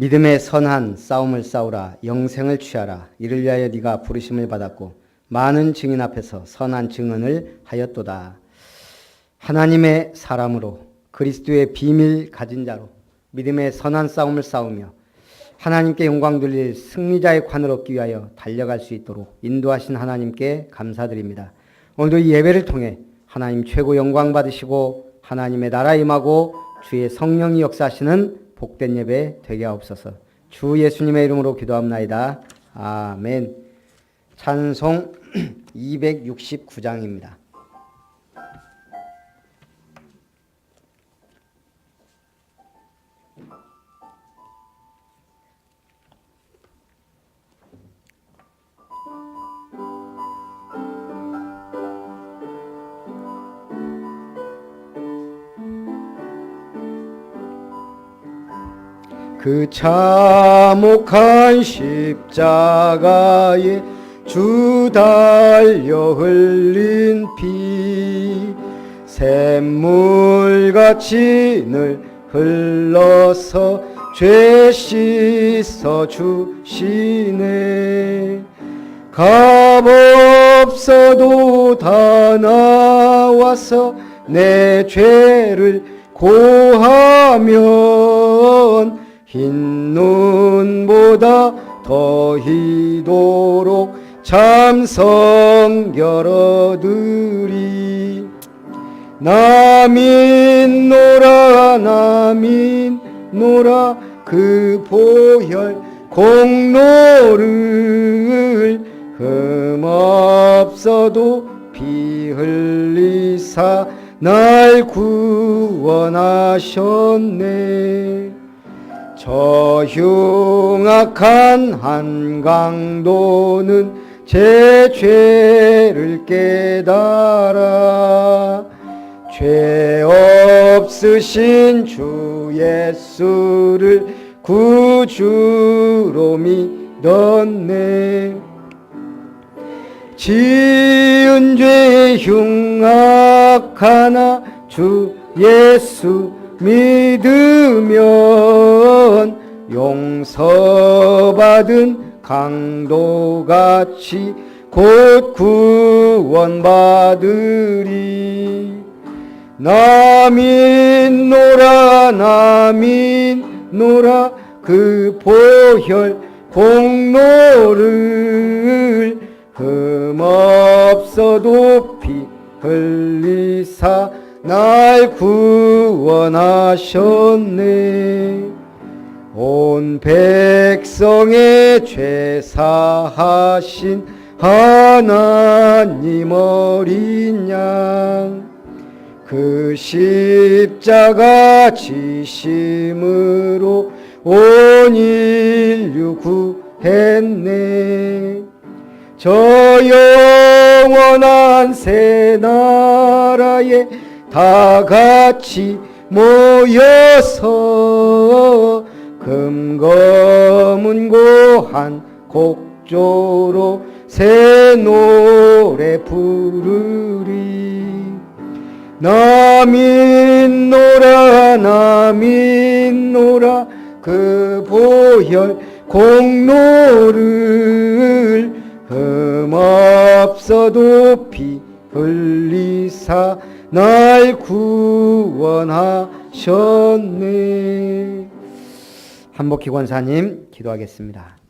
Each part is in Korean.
믿음의 선한 싸움을 싸우라. 영생을 취하라. 이를 위하여 네가 부르심을 받았고 많은 증인 앞에서 선한 증언을 하였도다. 하나님의 사람으로 그리스도의 비밀 가진 자로 믿음의 선한 싸움을 싸우며 하나님께 영광 돌릴 승리자의 관을 얻기 위하여 달려갈 수 있도록 인도하신 하나님께 감사드립니다. 오늘도 이 예배를 통해 하나님 최고 영광 받으시고 하나님의 나라 임하고 주의 성령이 역사하시는 복된 예배 되게 하옵소서. 주 예수님의 이름으로 기도합나이다. 아멘. 찬송 269장입니다. 그 참혹한 십자가에 주 달려 흘린 피 샘물같이 늘 흘러서 죄 씻어 주시네. 값 없어도 다 나와서 내 죄를 고하면 흰 눈보다 더 희도록 참성결 얻으리. 나 믿노라 나 믿노라 그 보혈 공로를 흠없어도 피 흘리사 날 구원하셨네. 저 흉악한 한강도는 제 죄를 깨달아 죄 없으신 주 예수를 구주로 믿었네. 지은 죄 흉악하나 주 예수 믿으면 용서받은 강도같이 곧 구원받으리. 나 믿노라 나 믿노라 그 보혈 공로를 흠없어도 피 흘리사 날 구원하셨네. 온 백성의 죄 사하신 하나님 어린 양 그 십자가 지심으로 온 인류 구했네. 저 영원한 새 나라에 다 같이 모여서 금검은고 한 곡조로 새 노래 부르리. 나 믿노라 나 믿노라 그 보혈 공로를 흠없어도 피 흘리사 날 구원하셨네. 한복희 권사님 기도하겠습니다.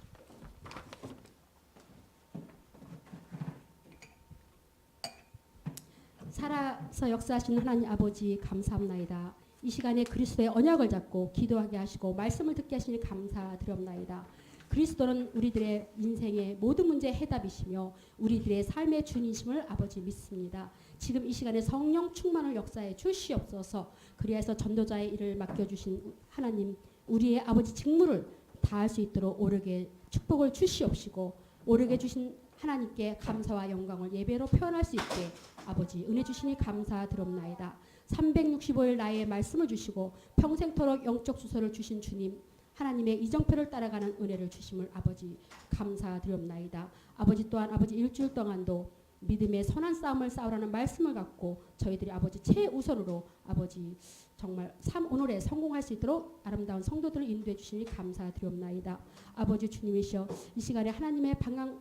살아서 역사하시는 하나님 아버지 감사합나이다. 이 시간에 그리스도의 언약을 잡고 기도하게 하시고 말씀을 듣게 하시니 감사드립나이다. 그리스도는 우리들의 인생의 모든 문제의 해답이시며 우리들의 삶의 주님이심을 아버지 믿습니다. 지금 이 시간에 성령 충만을 역사해 주시옵소서. 그리하여서 전도자의 일을 맡겨주신 하나님 우리의 아버지 직무를 다할 수 있도록 오르게 축복을 주시옵시고 오르게 주신 하나님께 감사와 영광을 예배로 표현할 수 있게 아버지 은혜 주시니 감사드립나이다. 365일 나의 말씀을 주시고 평생토록 영적 주소를 주신 주님, 하나님의 이정표를 따라가는 은혜를 주심을 아버지 감사드립나이다. 아버지 또한 아버지 일주일 동안도 믿음의 선한 싸움을 싸우라는 말씀을 갖고 저희들이 아버지 최우선으로 아버지 정말 오늘에 성공할 수 있도록 아름다운 성도들을 인도해 주시니 감사드립나이다. 아버지 주님이시여, 이 시간에 하나님의 방향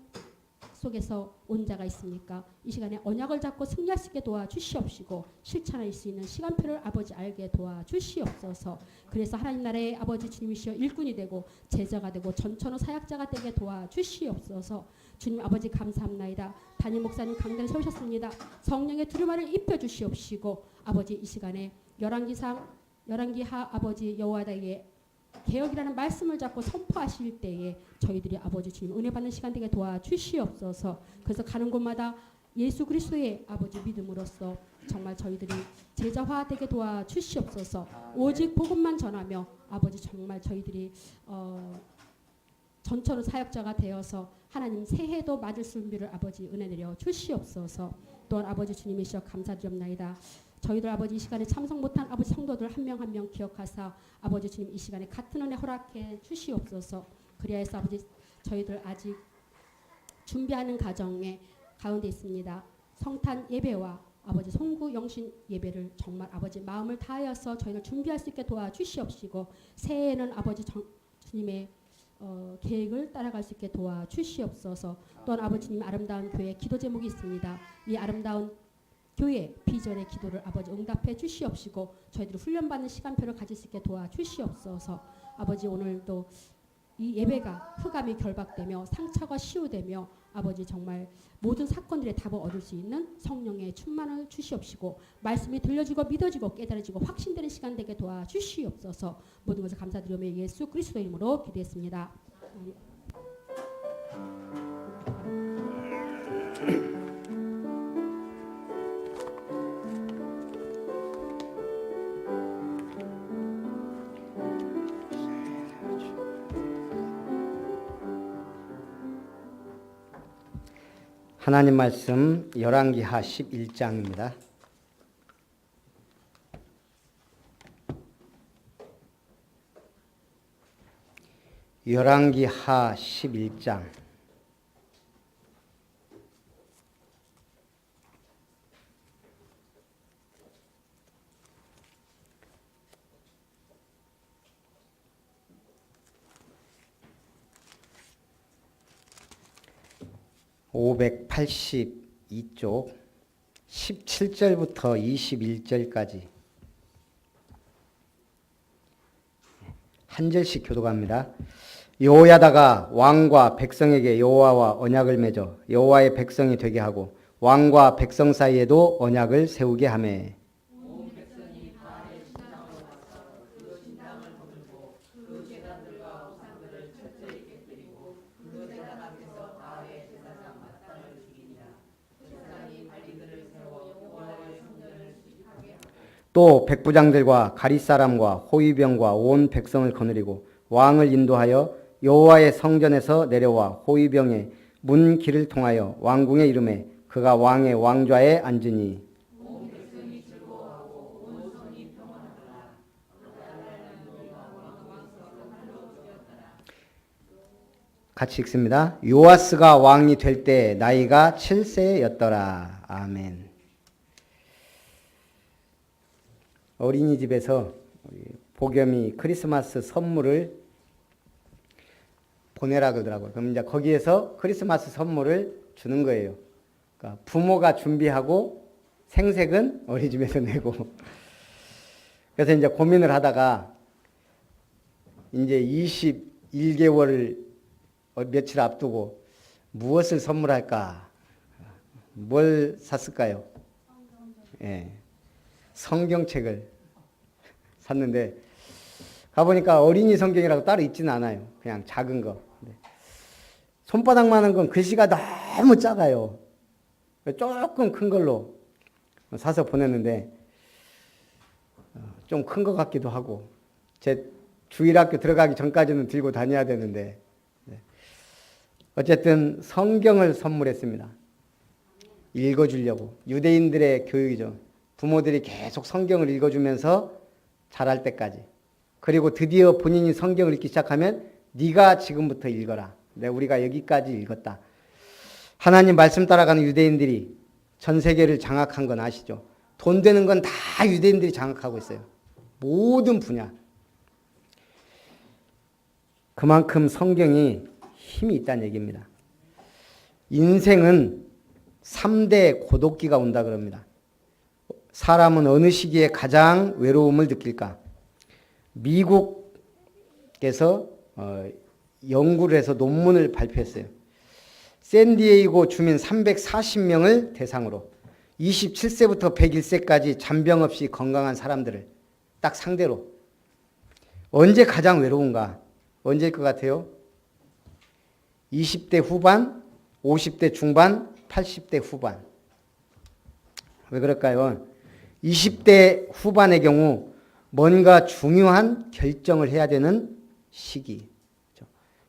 속에서 온 자가 있습니까? 이 시간에 언약을 잡고 승리할 수 있게 도와주시옵시고 실천할 수 있는 시간표를 아버지 알게 도와주시옵소서. 그래서 하나님 나라의 아버지 주님이시여 일꾼이 되고 제자가 되고 전천후 사역자가 되게 도와주시옵소서. 주님 아버지 감사합나이다. 담임 목사님 강단에 세우셨습니다. 성령의 두루마를 입혀주시옵시고 아버지 이 시간에 열왕기하 아버지 여호와다의 개혁이라는 말씀을 잡고 선포하실 때에 저희들이 아버지 주님 은혜 받는 시간 되게 도와주시옵소서. 그래서 가는 곳마다 예수 그리스도의 아버지 믿음으로써 정말 저희들이 제자화 되게 도와주시옵소서. 오직 복음만 전하며 아버지 정말 저희들이 전처로 사역자가 되어서 하나님 새해도 맞을 준비를 아버지 은혜 내려 주시옵소서. 또한 아버지 주님이시여 감사드립나이다. 저희들 아버지 이 시간에 참석 못한 아버지 성도들 한 명 한 명 기억하사 아버지 주님 이 시간에 같은 은혜 허락해 주시옵소서. 그리하여서 아버지 저희들 아직 준비하는 가정에 가운데 있습니다. 성탄 예배와 아버지 송구 영신 예배를 정말 아버지 마음을 다하여서 저희를 준비할 수 있게 도와주시옵시고 새해에는 아버지 주님의 계획을 따라갈 수 있게 도와주시옵소서. 또한 아버지님 아름다운 교회 기도 제목이 있습니다. 이 아름다운 교회 비전의 기도를 아버지 응답해 주시옵시고 저희들이 훈련받는 시간표를 가질 수 있게 도와주시옵소서. 아버지 오늘도 이 예배가 흑암이 결박되며 상처가 치유되며 아버지 정말 모든 사건들의 답을 얻을 수 있는 성령의 충만을 주시옵시고 말씀이 들려지고 믿어지고 깨달아지고 확신되는 시간 되게 도와주시옵소서. 모든 것을 감사드리며 예수 그리스도 이름으로 기도했습니다. 하나님 말씀 열왕기하 11장입니다. 열왕기하 11장 (582쪽) 17절부터 21절까지 한 절씩 교독합니다. 여호야다가 왕과 백성에게 여호와와 언약을 맺어 여호와의 백성이 되게 하고 왕과 백성 사이에도 언약을 세우게 하매 또 백부장들과 가릿사람과 호위병과 온 백성을 거느리고 왕을 인도하여 여호와의 성전에서 내려와 호위병의 문 길을 통하여 왕궁에 이르매 그가 왕의 왕좌에 앉으니 같이 읽습니다. 요아스가 왕이 될 때 나이가 7세였더라. 아멘. 어린이집에서 복염이 크리스마스 선물을 보내라 그러더라고요. 그럼 이제 거기에서 크리스마스 선물을 주는 거예요. 그러니까 부모가 준비하고 생색은 어린이집에서 내고. 그래서 이제 고민을 하다가 이제 21개월 며칠 앞두고 무엇을 선물할까? 뭘 샀을까요? 예. 성경책을 샀는데 가보니까 어린이 성경이라고 따로 있지는 않아요. 그냥 작은 거. 손바닥만한 건 글씨가 너무 작아요. 조금 큰 걸로 사서 보냈는데 좀 큰 것 같기도 하고 제 주일학교 들어가기 전까지는 들고 다녀야 되는데 어쨌든 성경을 선물했습니다. 읽어주려고. 유대인들의 교육이죠. 부모들이 계속 성경을 읽어주면서 자랄 때까지. 그리고 드디어 본인이 성경을 읽기 시작하면 네가 지금부터 읽어라. 우리가 여기까지 읽었다. 하나님 말씀 따라가는 유대인들이 전 세계를 장악한 건 아시죠? 돈 되는 건 다 유대인들이 장악하고 있어요. 모든 분야. 그만큼 성경이 힘이 있다는 얘기입니다. 인생은 3대 고독기가 온다 그럽니다. 사람은 어느 시기에 가장 외로움을 느낄까? 미국에서 연구를 해서 논문을 발표했어요. 샌디에이고 주민 340명을 대상으로 27세부터 101세까지 잔병 없이 건강한 사람들을 딱 상대로 언제 가장 외로운가? 언제일 것 같아요? 20대 후반, 50대 중반, 80대 후반. 왜 그럴까요? 20대 후반의 경우 뭔가 중요한 결정을 해야 되는 시기.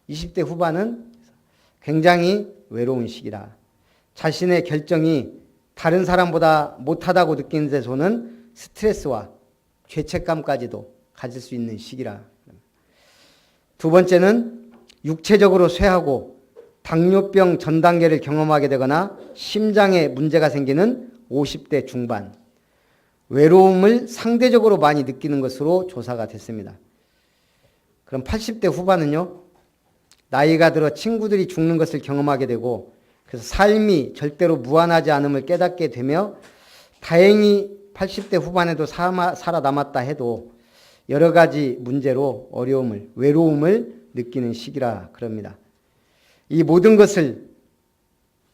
20대 후반은 굉장히 외로운 시기다. 자신의 결정이 다른 사람보다 못하다고 느끼는 데서는 스트레스와 죄책감까지도 가질 수 있는 시기라. 두 번째는 육체적으로 쇠하고 당뇨병 전 단계를 경험하게 되거나 심장에 문제가 생기는 50대 중반. 외로움을 상대적으로 많이 느끼는 것으로 조사가 됐습니다. 그럼 80대 후반은요? 나이가 들어 친구들이 죽는 것을 경험하게 되고 그래서 삶이 절대로 무한하지 않음을 깨닫게 되며 다행히 80대 후반에도 살아남았다 해도 여러 가지 문제로 어려움을, 외로움을 느끼는 시기라 그럽니다. 이 모든 것을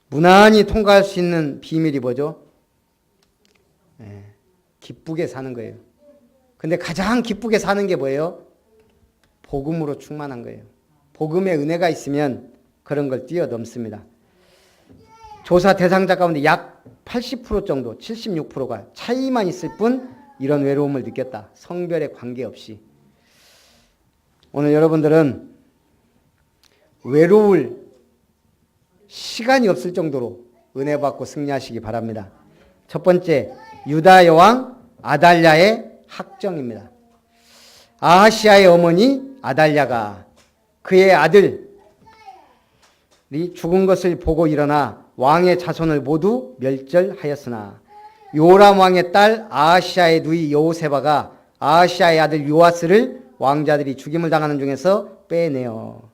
무난히 통과할 수 있는 비밀이 뭐죠? 기쁘게 사는 거예요. 근데 가장 기쁘게 사는 게 뭐예요? 복음으로 충만한 거예요. 복음의 은혜가 있으면 그런 걸 뛰어넘습니다. 조사 대상자 가운데 약 80% 정도, 76%가 차이만 있을 뿐 이런 외로움을 느꼈다. 성별에 관계없이. 오늘 여러분들은 외로울 시간이 없을 정도로 은혜 받고 승리하시기 바랍니다. 첫 번째, 유다 여왕 아달랴의 학정입니다. 아하시아의 어머니 아달랴가 그의 아들이 죽은 것을 보고 일어나 왕의 자손을 모두 멸절하였으나 요람 왕의 딸 아하시아의 누이 여호세바가 아하시아의 아들 요아스를 왕자들이 죽임을 당하는 중에서 빼내어.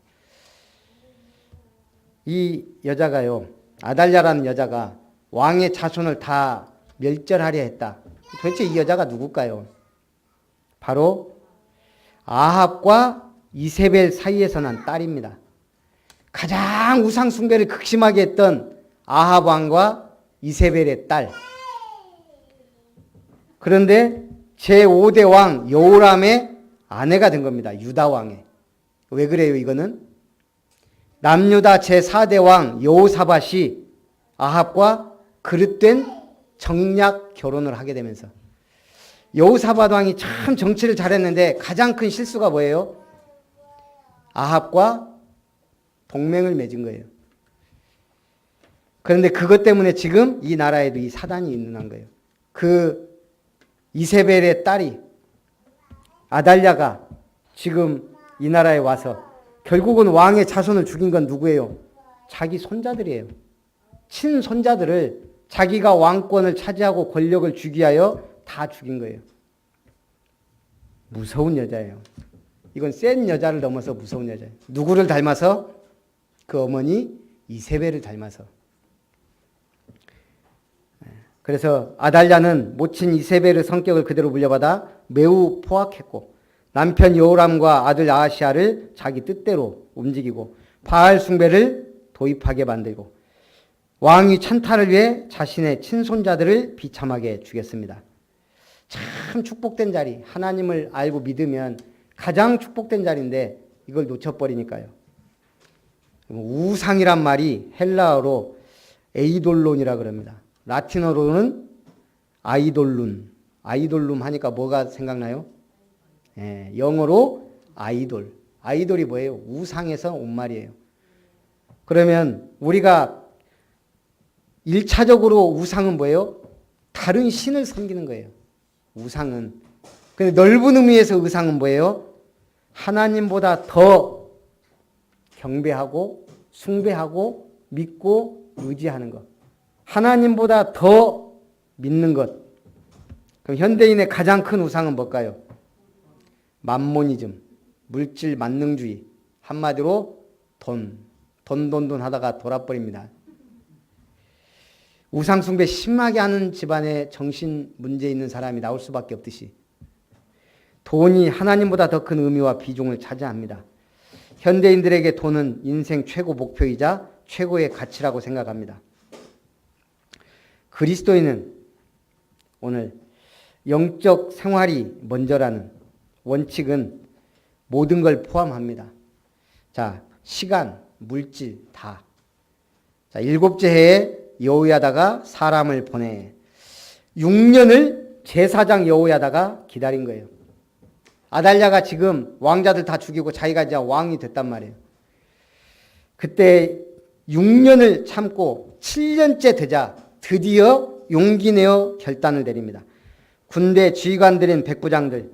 이 여자가요, 아달랴라는 여자가 왕의 자손을 다 멸절하려 했다. 도대체 이 여자가 누굴까요? 바로 아합과 이세벨 사이에서 난 딸입니다. 가장 우상 숭배를 극심하게 했던 아합 왕과 이세벨의 딸. 그런데 제5대 왕 여호람의 아내가 된 겁니다. 유다 왕의. 왜 그래요 이거는? 남유다 제4대 왕 여호사밧이 아합과 그릇된 정략 결혼을 하게 되면서 여호사밧 왕이 참 정치를 잘했는데 가장 큰 실수가 뭐예요? 아합과 동맹을 맺은 거예요. 그런데 그것 때문에 지금 이 나라에도 이 사단이 있는 거예요. 그 이세벨의 딸이 아달랴가 지금 이 나라에 와서 결국은 왕의 자손을 죽인 건 누구예요? 자기 손자들이에요. 친손자들을 자기가 왕권을 차지하고 권력을 주기 위하여 다 죽인 거예요. 무서운 여자예요. 이건 센 여자를 넘어서 무서운 여자예요. 누구를 닮아서? 그 어머니 이세벨을 닮아서. 그래서 아달랴는 모친 이세벨의 성격을 그대로 물려받아 매우 포악했고 남편 여호람과 아들 아하시아를 자기 뜻대로 움직이고 바알 숭배를 도입하게 만들고 왕위 찬탈을 위해 자신의 친손자들을 비참하게 죽였습니다. 참 축복된 자리, 하나님을 알고 믿으면 가장 축복된 자리인데 이걸 놓쳐버리니까요. 우상이란 말이 헬라어로 에이돌론이라 그럽니다. 라틴어로는 아이돌룬. 아이돌룸 하니까 뭐가 생각나요? 영어로 아이돌. 아이돌이 뭐예요? 우상에서 온 말이에요. 그러면 우리가 1차적으로 우상은 뭐예요? 다른 신을 섬기는 거예요. 우상은. 근데 넓은 의미에서 우상은 뭐예요? 하나님보다 더 경배하고 숭배하고 믿고 의지하는 것. 하나님보다 더 믿는 것. 그럼 현대인의 가장 큰 우상은 뭘까요? 맘모니즘, 물질 만능주의. 한마디로 돈 하다가 돌아버립니다. 우상숭배 심하게 하는 집안에 정신 문제 있는 사람이 나올 수밖에 없듯이 돈이 하나님보다 더 큰 의미와 비중을 차지합니다. 현대인들에게 돈은 인생 최고 목표이자 최고의 가치라고 생각합니다. 그리스도인은 오늘 영적 생활이 먼저라는 원칙은 모든 걸 포함합니다. 자, 시간, 물질 다. 자, 7째 해에 여호야다가 사람을 보내 6년을 제사장 여호야다가 기다린 거예요. 아달랴가 지금 왕자들 다 죽이고 자기가 이제 왕이 됐단 말이에요. 그때 6년을 참고 7년째 되자 드디어 용기 내어 결단을 내립니다. 군대 지휘관들인 백부장들,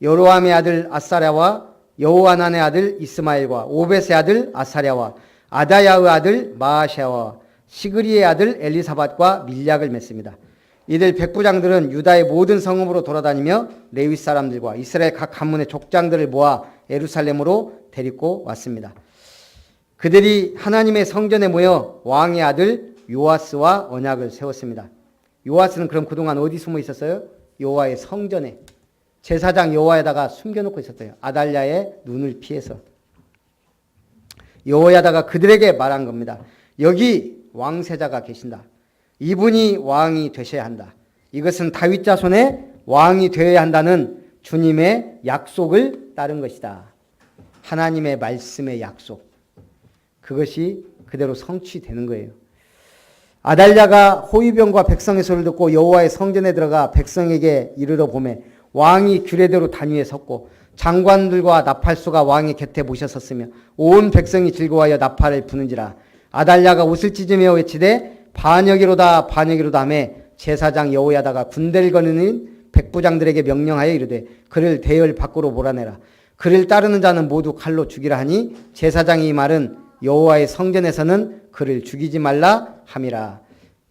여로함의 아들 아사랴와 여호하난의 아들 이스마엘과 오벳의 아들 아사랴와 아다야의 아들 마아샤와 시그리의 아들 엘리사밧과 밀약을 맺습니다. 이들 백부장들은 유다의 모든 성읍으로 돌아다니며 레위 사람들과 이스라엘 각 가문의 족장들을 모아 예루살렘으로 데리고 왔습니다. 그들이 하나님의 성전에 모여 왕의 아들 요아스와 언약을 세웠습니다. 요아스는 그럼 그동안 어디 숨어 있었어요? 여호와의 성전에 제사장 여호와에다가 숨겨놓고 있었어요. 아달랴의 눈을 피해서. 여호야다가 그들에게 말한 겁니다. 여기 왕세자가 계신다. 이분이 왕이 되셔야 한다. 이것은 다윗 자손의 왕이 되어야 한다는 주님의 약속을 따른 것이다. 하나님의 말씀의 약속. 그것이 그대로 성취되는 거예요. 아달랴가 호위병과 백성의 소리를 듣고 여호와의 성전에 들어가 백성에게 이르러 보매 왕이 규례대로 단위에 섰고 장관들과 나팔수가 왕의 곁에 모셔섰으며 온 백성이 즐거워하여 나팔을 부는지라. 아달랴가 옷을 찢으며 외치되 반역이로다 반역이로다 하며 제사장 여호야다가 군대를 거느린 백부장들에게 명령하여 이르되 그를 대열 밖으로 몰아내라. 그를 따르는 자는 모두 칼로 죽이라 하니 제사장이 이 말은 여호와의 성전에서는 그를 죽이지 말라 함이라.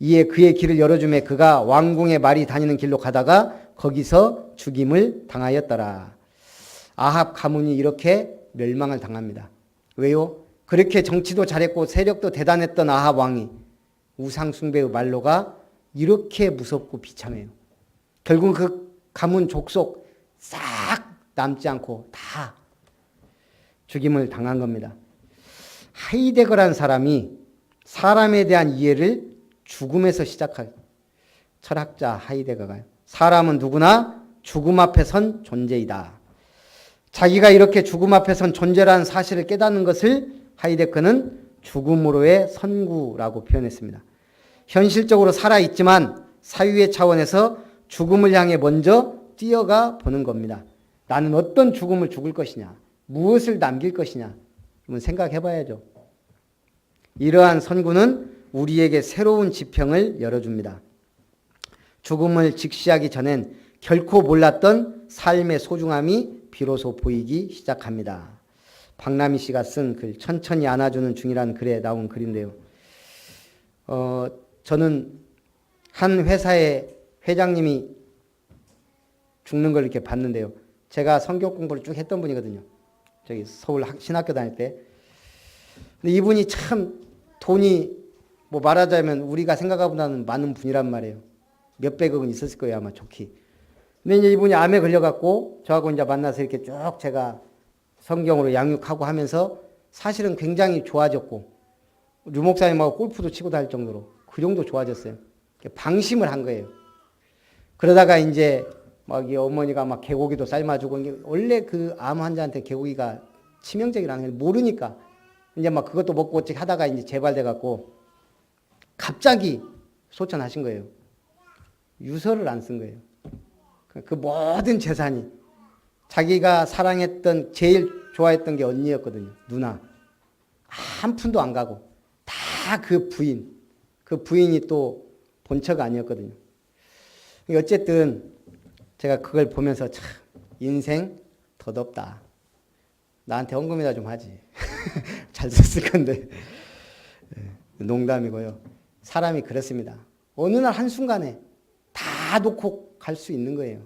이에 그의 길을 열어주매 그가 왕궁의 말이 다니는 길로 가다가 거기서 죽임을 당하였더라. 아합 가문이 이렇게 멸망을 당합니다. 왜요? 그렇게 정치도 잘했고 세력도 대단했던 아합 왕이 우상 숭배의 말로가 이렇게 무섭고 비참해요. 결국 그 가문 족속 싹 남지 않고 다 죽임을 당한 겁니다. 하이데거라는 사람이 사람에 대한 이해를 죽음에서 시작한 철학자 하이데거가요. 사람은 누구나 죽음 앞에 선 존재이다. 자기가 이렇게 죽음 앞에 선 존재라는 사실을 깨닫는 것을 하이데거는 죽음으로의 선구라고 표현했습니다. 현실적으로 살아있지만 사유의 차원에서 죽음을 향해 먼저 뛰어가 보는 겁니다. 나는 어떤 죽음을 죽을 것이냐, 무엇을 남길 것이냐, 한번 생각해 봐야죠. 이러한 선구는 우리에게 새로운 지평을 열어줍니다. 죽음을 직시하기 전엔 결코 몰랐던 삶의 소중함이 비로소 보이기 시작합니다. 박남희 씨가 쓴 글 천천히 안아주는 중이라는 글에 나온 글인데요. 저는 한 회사의 회장님이 죽는 걸 이렇게 봤는데요. 제가 성경 공부를 쭉 했던 분이거든요. 저기 서울 신학교 다닐 때. 근데 이분이 참 돈이 뭐 말하자면 우리가 생각하고는 많은 분이란 말이에요. 몇백억은 있었을 거예요, 아마 좋기. 근데 이제 이분이 암에 걸려갖고 저하고 이제 만나서 이렇게 쭉 제가 성경으로 양육하고 하면서 사실은 굉장히 좋아졌고 류 목사님하고 골프도 치고 다닐 정도로 그 정도 좋아졌어요. 방심을 한 거예요. 그러다가 이제 막 이 어머니가 막 개고기도 삶아주고 원래 그 암 환자한테 개고기가 치명적이라는 걸 모르니까 이제 막 그것도 먹고 어찌 하다가 이제 재발돼갖고 갑자기 소천하신 거예요. 유서를 안 쓴 거예요. 그 모든 재산이 자기가 사랑했던 제일 좋아했던 게 언니였거든요. 누나. 한 푼도 안 가고 다 그 부인이 또 본처가 아니었거든요. 어쨌든 제가 그걸 보면서 참 인생 덧없다. 나한테 헌금이나 좀 하지. 잘 썼을 건데. 농담이고요. 사람이 그렇습니다. 어느 날 한순간에 다 놓고 갈 수 있는 거예요.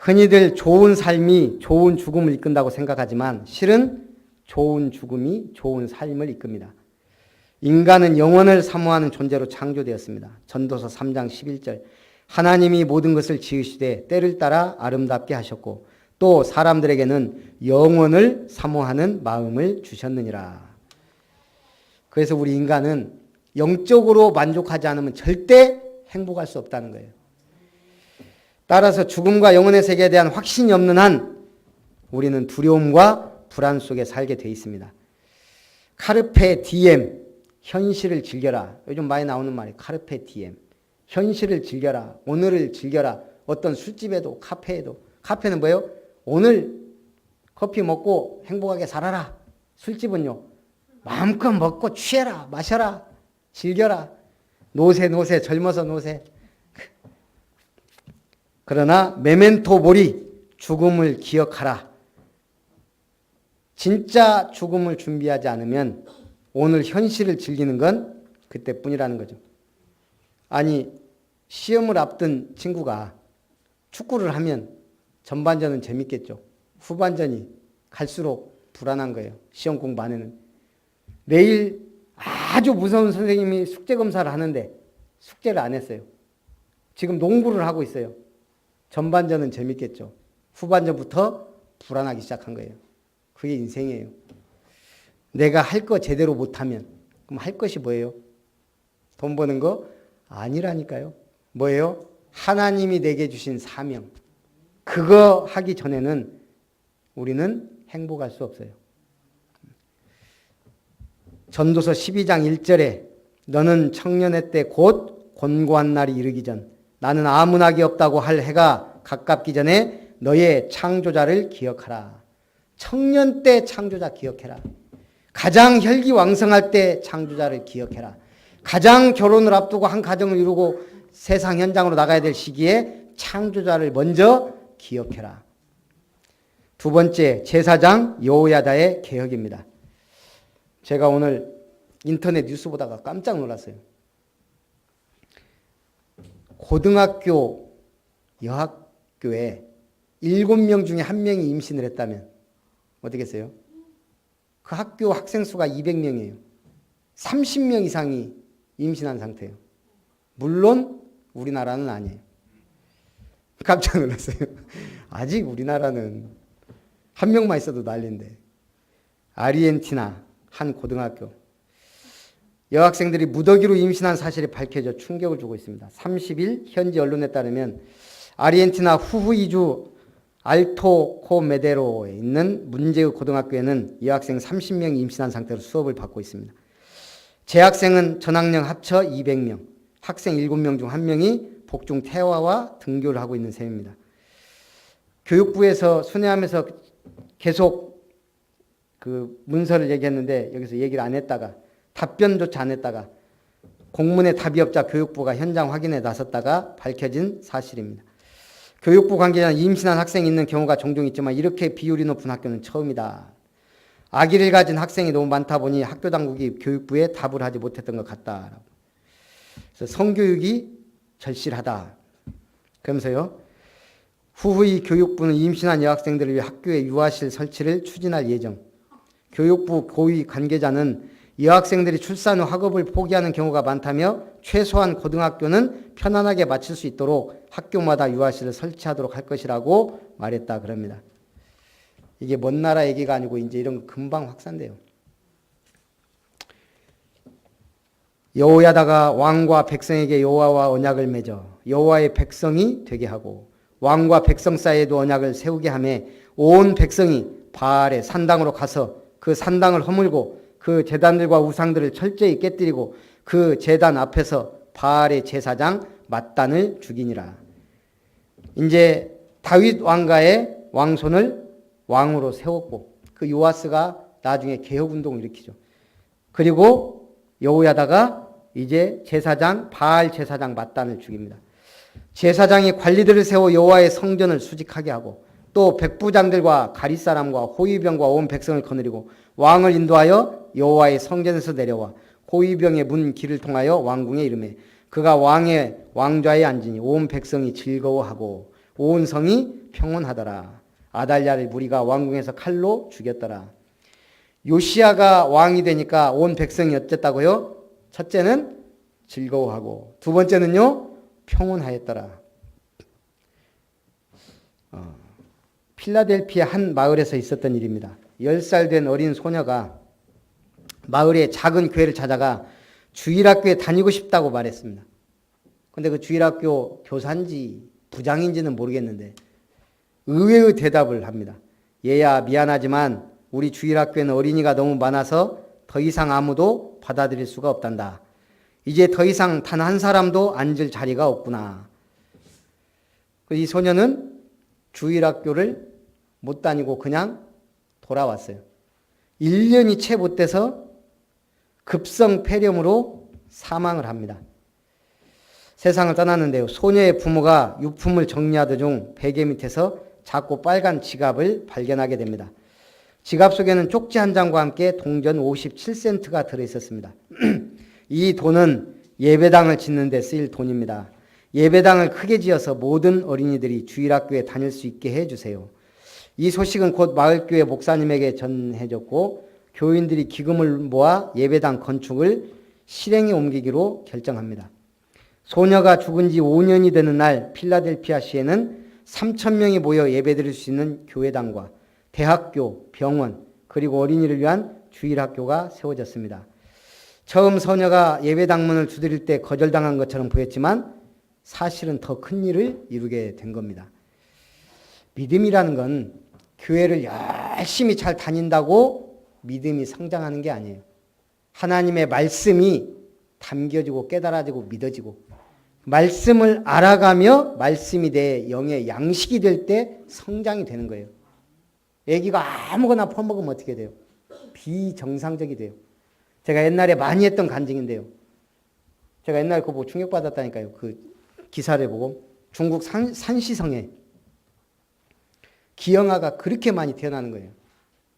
흔히들 좋은 삶이 좋은 죽음을 이끈다고 생각하지만 실은 좋은 죽음이 좋은 삶을 이끕니다. 인간은 영원을 사모하는 존재로 창조되었습니다. 전도서 3장 11절 하나님이 모든 것을 지으시되 때를 따라 아름답게 하셨고 또 사람들에게는 영원을 사모하는 마음을 주셨느니라. 그래서 우리 인간은 영적으로 만족하지 않으면 절대 행복할 수 없다는 거예요. 따라서 죽음과 영혼의 세계에 대한 확신이 없는 한 우리는 두려움과 불안 속에 살게 돼 있습니다. 카르페 디엠, 현실을 즐겨라. 요즘 많이 나오는 말이 카르페 디엠. 현실을 즐겨라. 오늘을 즐겨라. 어떤 술집에도 카페에도. 카페는 뭐예요? 오늘 커피 먹고 행복하게 살아라. 술집은요. 마음껏 먹고 취해라. 마셔라. 즐겨라. 노세 젊어서 노세. 그러나 메멘토 모리 죽음을 기억하라. 진짜 죽음을 준비하지 않으면 오늘 현실을 즐기는 건 그때뿐이라는 거죠. 아니 시험을 앞둔 친구가 축구를 하면 전반전은 재밌겠죠. 후반전이 갈수록 불안한 거예요. 시험 공부 안 해는. 내일 아주 무서운 선생님이 숙제 검사를 하는데 숙제를 안 했어요. 지금 농구를 하고 있어요. 전반전은 재밌겠죠. 후반전부터 불안하기 시작한 거예요. 그게 인생이에요. 내가 할 거 제대로 못하면 그럼 할 것이 뭐예요? 돈 버는 거? 아니라니까요. 뭐예요? 하나님이 내게 주신 사명. 그거 하기 전에는 우리는 행복할 수 없어요. 전도서 12장 1절에 너는 청년의 때 곧 곤고한 날이 이르기 전 나는 아무 낙이 없다고 할 해가 가깝기 전에 너의 창조자를 기억하라. 청년 때 창조자 기억해라. 가장 혈기왕성할 때 창조자를 기억해라. 가장 결혼을 앞두고 한 가정을 이루고 세상 현장으로 나가야 될 시기에 창조자를 먼저 기억해라. 두 번째, 제사장 여호야다의 개혁입니다. 제가 오늘 인터넷 뉴스 보다가 깜짝 놀랐어요. 고등학교 여학교에 7명 중에 1명이 임신을 했다면 어떻겠어요? 그 학교 학생 수가 200명이에요. 30명 이상이 임신한 상태예요. 물론 우리나라는 아니에요. 깜짝 놀랐어요. 아직 우리나라는 한 명만 있어도 난리인데. 아르헨티나 한 고등학교 여학생들이 무더기로 임신한 사실이 밝혀져 충격을 주고 있습니다. 30일 현지 언론에 따르면 아르헨티나 후후이주 알토코메데로에 있는 문제의 고등학교에는 여학생 30명이 임신한 상태로 수업을 받고 있습니다. 재학생은 전학령 합쳐 200명, 학생 7명 중 1명이 복중 태화와 등교를 하고 있는 셈입니다. 교육부에서 순회하면서 계속 그 문서를 얘기했는데 여기서 얘기를 안 했다가 답변조차 안 했다가 공문에 답이 없자 교육부가 현장 확인에 나섰다가 밝혀진 사실입니다. 교육부 관계자는 임신한 학생이 있는 경우가 종종 있지만 이렇게 비율이 높은 학교는 처음이다. 아기를 가진 학생이 너무 많다 보니 학교 당국이 교육부에 답을 하지 못했던 것 같다. 그래서 성교육이 절실하다. 그러면서요. 후후이 교육부는 임신한 여학생들을 위해 학교에 유아실 설치를 추진할 예정. 교육부 고위 관계자는 여학생들이 출산 후 학업을 포기하는 경우가 많다며 최소한 고등학교는 편안하게 마칠 수 있도록 학교마다 유아실을 설치하도록 할 것이라고 말했다 그럽니다. 이게 먼 나라 얘기가 아니고 이제 이런 거 금방 확산돼요. 여호야다가 왕과 백성에게 여호와와 언약을 맺어 여호와의 백성이 되게 하고 왕과 백성 사이에도 언약을 세우게 하며 온 백성이 바알의 산당으로 가서 그 산당을 허물고 그 제단들과 우상들을 철저히 깨뜨리고 그 제단 앞에서 바알의 제사장 mat단을 죽이니라. 이제 다윗 왕가의 왕손을 왕으로 세웠고 그 요아스가 나중에 개혁운동을 일으키죠. 그리고 여호야다가 이제 제사장 바알 제사장 mat단을 죽입니다. 제사장이 관리들을 세워 여호와의 성전을 수직하게 하고 또 백부장들과 가릿사람과 호위병과 온 백성을 거느리고 왕을 인도하여 여호와의 성전에서 내려와 호위병의 문 길을 통하여 왕궁에 이르매 그가 왕의 왕좌에 앉으니 온 백성이 즐거워하고 온 성이 평온하더라. 아달랴를 무리가 왕궁에서 칼로 죽였더라. 요시야가 왕이 되니까 온 백성이 어쨌다고요? 첫째는 즐거워하고 두 번째는요 평온하였더라. 필라델피아 한 마을에서 있었던 일입니다. 10살 된 어린 소녀가 마을의 작은 교회를 찾아가 주일학교에 다니고 싶다고 말했습니다. 근데 그 주일학교 교사인지 부장인지는 모르겠는데 의외의 대답을 합니다. 얘야 미안하지만 우리 주일학교에는 어린이가 너무 많아서 더 이상 아무도 받아들일 수가 없단다. 이제 더 이상 단 한 사람도 앉을 자리가 없구나. 이 소녀는 주일학교를 못 다니고 그냥 돌아왔어요. 1년이 채 못 돼서 급성 폐렴으로 사망을 합니다. 세상을 떠났는데요. 소녀의 부모가 유품을 정리하던 중 베개 밑에서 작고 빨간 지갑을 발견하게 됩니다. 지갑 속에는 쪽지 한 장과 함께 동전 57센트가 들어있었습니다. 이 돈은 예배당을 짓는 데 쓰일 돈입니다. 예배당을 크게 지어서 모든 어린이들이 주일학교에 다닐 수 있게 해주세요. 이 소식은 곧 마을교회 목사님에게 전해졌고 교인들이 기금을 모아 예배당 건축을 실행에 옮기기로 결정합니다. 소녀가 죽은 지 5년이 되는 날 필라델피아시에는 3,000명이 모여 예배드릴 수 있는 교회당과 대학교, 병원, 그리고 어린이를 위한 주일학교가 세워졌습니다. 처음 소녀가 예배당문을 두드릴 때 거절당한 것처럼 보였지만 사실은 더 큰 일을 이루게 된 겁니다. 믿음이라는 건 교회를 열심히 잘 다닌다고 믿음이 성장하는 게 아니에요. 하나님의 말씀이 담겨지고 깨달아지고 믿어지고 말씀을 알아가며 말씀이 내 영의 양식이 될 때 성장이 되는 거예요. 애기가 아무거나 퍼먹으면 어떻게 돼요? 비정상적이 돼요. 제가 옛날에 많이 했던 간증인데요. 제가 옛날에 그거 보고 충격받았다니까요. 그 기사를 보고 중국 산시성에 기형아가 그렇게 많이 태어나는 거예요.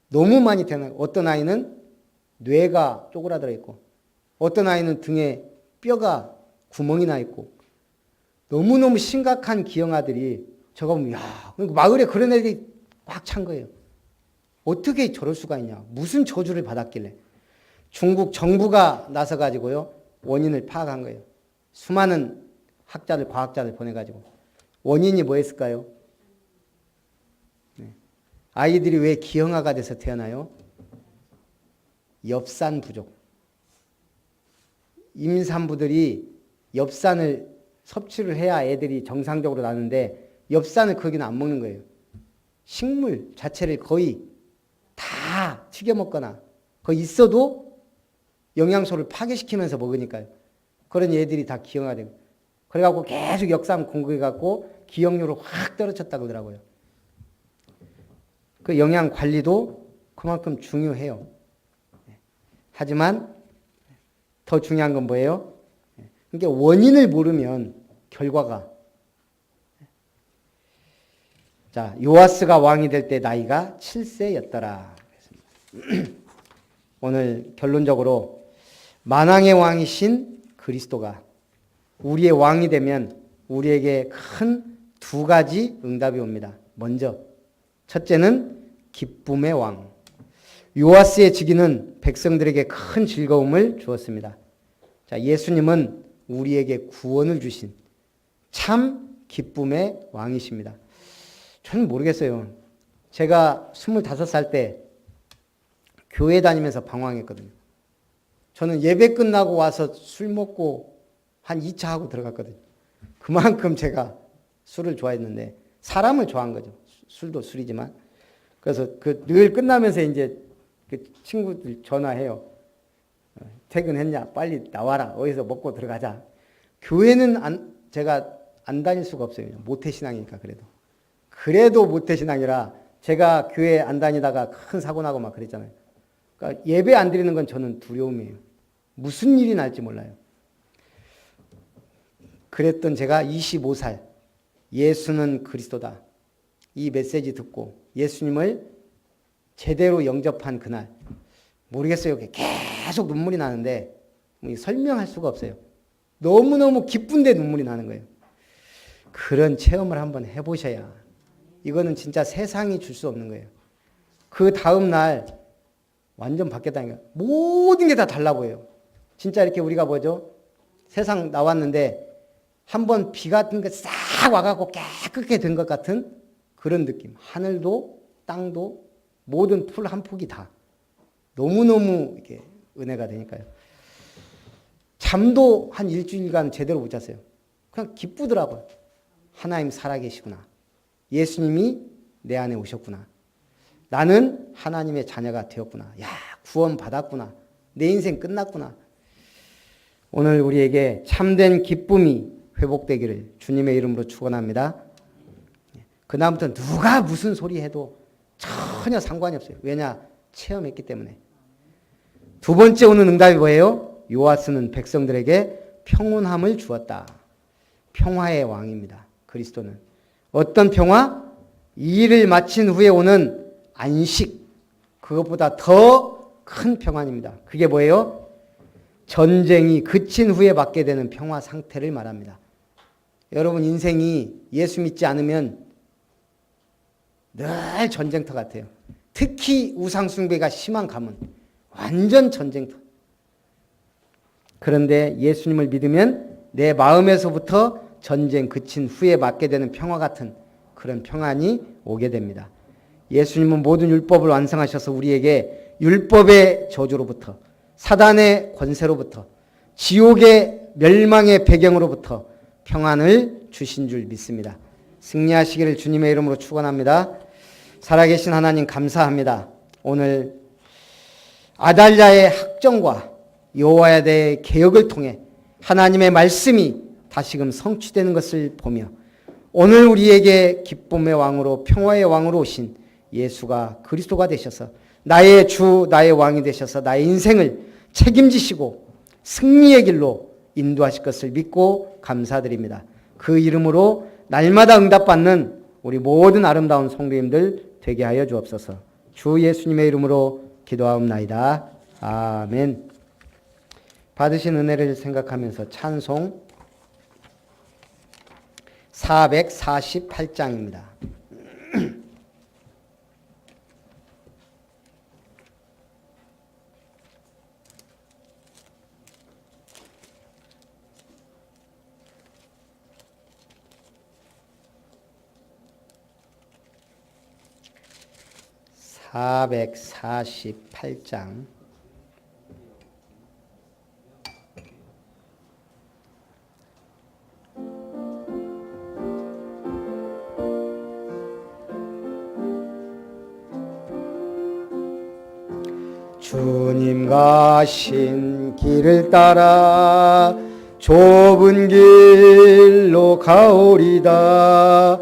너무 많이 태어나요. 어떤 아이는 뇌가 쪼그라들어 있고 어떤 아이는 등에 뼈가 구멍이 나 있고 너무너무 심각한 기형아들이 저거 보면 야, 마을에 그런 애들이 꽉 찬 거예요. 어떻게 저럴 수가 있냐. 무슨 저주를 받았길래. 중국 정부가 나서가지고요. 원인을 파악한 거예요. 수많은 학자들, 과학자들 보내가지고. 원인이 뭐였을까요? 네. 아이들이 왜 기형아가 돼서 태어나요? 엽산 부족. 임산부들이 엽산을 섭취를 해야 애들이 정상적으로 나는데 엽산을 거기는 안 먹는 거예요. 식물 자체를 거의 다 튀겨 먹거나 거기 있어도 영양소를 파괴시키면서 먹으니까요. 그런 애들이 다 기형아가 되고 그래갖고 계속 역삼 공급해갖고 기억률을 확 떨어졌다 그러더라고요. 그 영양 관리도 그만큼 중요해요. 하지만 더 중요한 건 뭐예요? 그러니까 원인을 모르면 결과가 자 요아스가 왕이 될 때 나이가 7세였더라. 오늘 결론적으로 만왕의 왕이신 그리스도가 우리의 왕이 되면 우리에게 큰 두 가지 응답이 옵니다. 먼저 첫째는 기쁨의 왕. 요아스의 즉위는 백성들에게 큰 즐거움을 주었습니다. 자, 예수님은 우리에게 구원을 주신 참 기쁨의 왕이십니다. 저는 모르겠어요. 제가 25살 때 교회 다니면서 방황했거든요. 저는 예배 끝나고 와서 술 먹고 한 2차 하고 들어갔거든요. 그만큼 제가 술을 좋아했는데 사람을 좋아한 거죠. 술도 술이지만. 그래서 늘 끝나면서 이제 그 친구들 전화해요. 퇴근했냐? 빨리 나와라. 어디서 먹고 들어가자. 교회는 제가 안 다닐 수가 없어요. 모태신앙이니까 그래도. 그래도 모태신앙이라 제가 교회 안 다니다가 큰 사고 나고 막 그랬잖아요. 그러니까 예배 안 드리는 건 저는 두려움이에요. 무슨 일이 날지 몰라요. 그랬던 제가 25살, 예수는 그리스도다. 이 메시지 듣고 예수님을 제대로 영접한 그날, 모르겠어요. 계속 눈물이 나는데 설명할 수가 없어요. 너무너무 기쁜데 눈물이 나는 거예요. 그런 체험을 한번 해보셔야, 이거는 진짜 세상이 줄 수 없는 거예요. 그 다음 날 완전 바뀌었다는 거예요. 모든 게 다 달라 보여요. 진짜 이렇게 우리가 뭐죠? 세상 나왔는데 한번 비 같은 게 싹 와갖고 깨끗하게 된 것 같은 그런 느낌. 하늘도 땅도 모든 풀 한 폭이 다 너무너무 이렇게 은혜가 되니까요. 잠도 한 일주일간 제대로 못 잤어요. 그냥 기쁘더라고요. 하나님 살아계시구나. 예수님이 내 안에 오셨구나. 나는 하나님의 자녀가 되었구나. 야, 구원 받았구나. 내 인생 끝났구나. 오늘 우리에게 참된 기쁨이 회복되기를 주님의 이름으로 축원합니다. 그다음부터 누가 무슨 소리 해도 전혀 상관이 없어요. 왜냐? 체험했기 때문에. 두 번째 오는 응답이 뭐예요? 요아스는 백성들에게 평온함을 주었다. 평화의 왕입니다. 그리스도는. 어떤 평화? 이 일을 마친 후에 오는 안식. 그것보다 더 큰 평안입니다. 그게 뭐예요? 전쟁이 그친 후에 받게 되는 평화 상태를 말합니다. 여러분 인생이 예수 믿지 않으면 늘 전쟁터 같아요. 특히 우상숭배가 심한 가문. 완전 전쟁터. 그런데 예수님을 믿으면 내 마음에서부터 전쟁 그친 후에 받게 되는 평화 같은 그런 평안이 오게 됩니다. 예수님은 모든 율법을 완성하셔서 우리에게 율법의 저주로부터, 사단의 권세로부터, 지옥의 멸망의 배경으로부터 평안을 주신 줄 믿습니다. 승리하시기를 주님의 이름으로 축원합니다. 살아계신 하나님 감사합니다. 오늘 아달랴의 학정과 여호와에 대해 개혁을 통해 하나님의 말씀이 다시금 성취되는 것을 보며 오늘 우리에게 기쁨의 왕으로 평화의 왕으로 오신 예수가 그리스도가 되셔서 나의 주 나의 왕이 되셔서 나의 인생을 책임지시고 승리의 길로 인도하실 것을 믿고 감사드립니다. 그 이름으로 날마다 응답받는 우리 모든 아름다운 성도님들 되게 하여 주옵소서. 주 예수님의 이름으로 기도하옵나이다. 아멘. 받으신 은혜를 생각하면서 찬송 448장입니다. (448장) 주님 가신 길을 따라 좁은 길로 가오리다.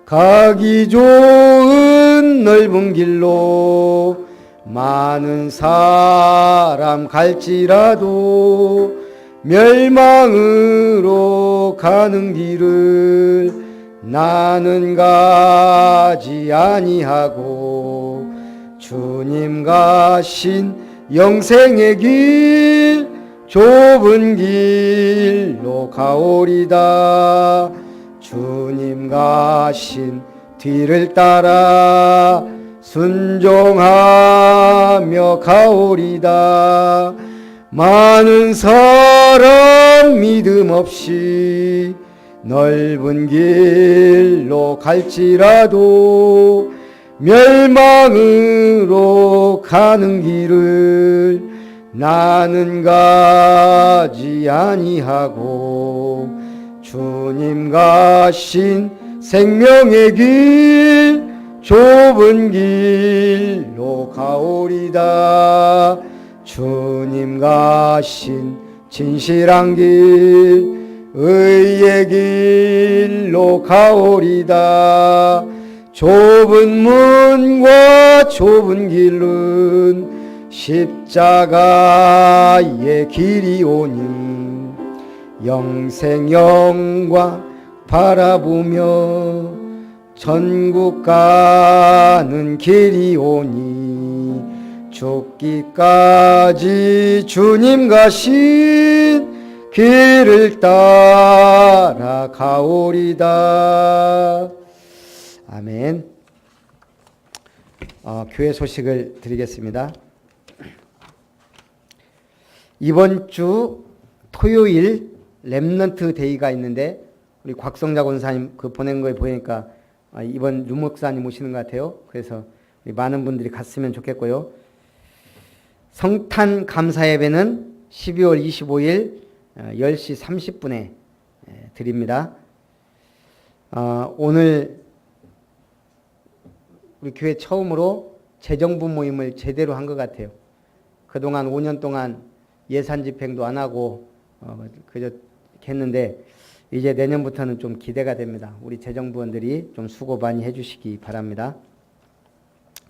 가기 좋은 넓은 길로 많은 사람 갈지라도 멸망으로 가는 길을 나는 가지 아니하고 주님 가신 영생의 길 좁은 길로 가오리다. 주님 가신 뒤를 따라 순종하며 가오리다. 많은 사람 믿음 없이 넓은 길로 갈지라도 멸망으로 가는 길을 나는 가지 아니하고 주님 가신 생명의 길 좁은 길로 가오리다. 주님 가신 진실한 길 의의 길로 가오리다. 좁은 문과 좁은 길은 십자가의 길이 오니 영생 영광 바라보며 전국 가는 길이 오니 죽기까지 주님 가신 길을 따라 가오리다. 아멘. 교회 소식을 드리겠습니다. 이번 주 토요일 렘넌트 데이가 있는데 우리 곽성자 권사님 그 보낸 걸 보니까 이번 류 목사님 오시는 것 같아요. 그래서 우리 많은 분들이 갔으면 좋겠고요. 성탄 감사 예배는 12월 25일 10시 30분에 드립니다. 오늘 우리 교회 처음으로 재정부 모임을 제대로 한 것 같아요. 그동안 5년 동안 예산 집행도 안 하고 그저 했는데 이제 내년부터는 좀 기대가 됩니다. 우리 재정부원들이 좀 수고 많이 해주시기 바랍니다.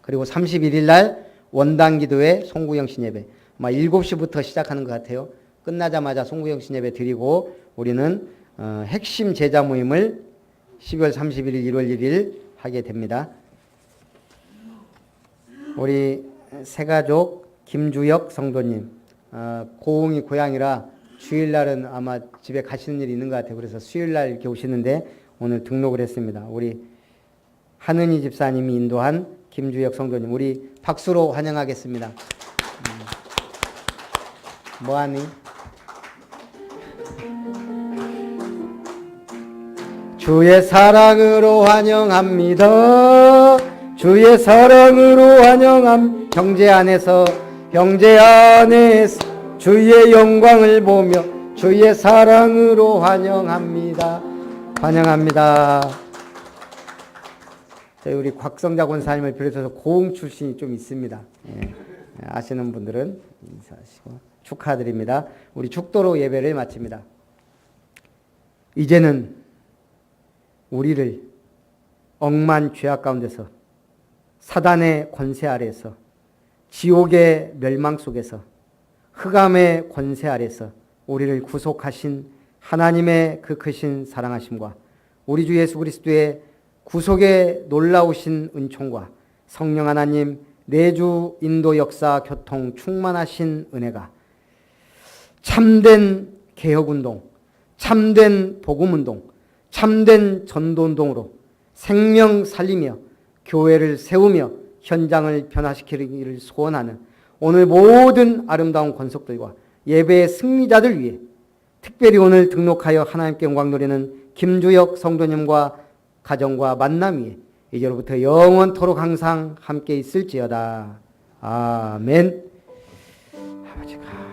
그리고 31일 날 원당 기도회 송구영신 예배 7시부터 시작하는 것 같아요. 끝나자마자 송구영신 예배 드리고 우리는 핵심 제자 모임을 12월 31일 1월 1일 하게 됩니다. 우리 새가족 김주혁 성도님 고흥이 고향이라 주일날은 아마 집에 가시는 일이 있는 것 같아요. 그래서 수요일날 이렇게 오시는데 오늘 등록을 했습니다. 우리 하느니 집사님이 인도한 김주혁 성도님 우리 박수로 환영하겠습니다. 뭐하니? 주의 사랑으로 환영합니다. 주의 사랑으로 환영함. 형제 안에서 주의 영광을 보며 주의 사랑으로 환영합니다. 환영합니다. 저희 우리 곽성자 권사님을 비롯해서 고흥 출신이 좀 있습니다. 예, 아시는 분들은 인사하시고 축하드립니다. 우리 축도로 예배를 마칩니다. 이제는 우리를 억만 죄악 가운데서 사단의 권세 아래에서 지옥의 멸망 속에서 흑암의 권세 아래서 우리를 구속하신 하나님의 그 크신 사랑하심과 우리 주 예수 그리스도의 구속의 놀라우신 은총과 성령 하나님 내주 인도 역사 교통 충만하신 은혜가 참된 개혁운동, 참된 복음운동, 참된 전도운동으로 생명 살리며 교회를 세우며 현장을 변화시키기를 소원하는 오늘 모든 아름다운 권속들과 예배의 승리자들 위해 특별히 오늘 등록하여 하나님께 영광 돌리는 김주혁 성도님과 가정과 만남 위에 이제로부터 영원토록 항상 함께 있을지어다. 아멘. 아버지가